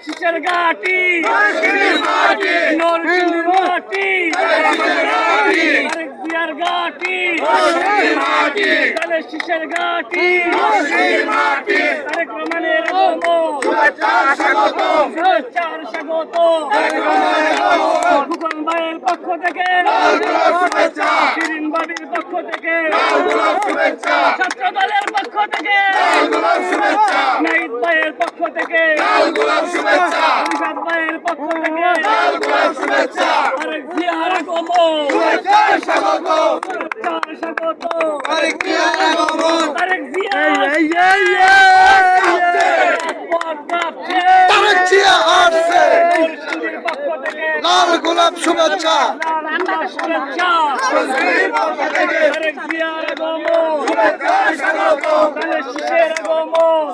শিশের ঘাটি নরসিংদীর মাটি জিয়ার ঘাটি শিশের ঘাটি তারেক রহমানের স্বাগত ফুকন ভাইয়ের পক্ষ থেকে শিরিন বাবির পক্ষ থেকে ছাত্র দলের পক্ষ থেকে নাহিদ ভাইয়ের পক্ষ থেকে রিশাদ ভাইয়ের পক্ষ থেকে তারেক জিয়ার আগমন স্বাগত তারেক জিয়া আসছে পক্ষ থেকে লাল গোলাপ শুভেচ্ছা তারেক জিয়ার আগমন শিশের আগমন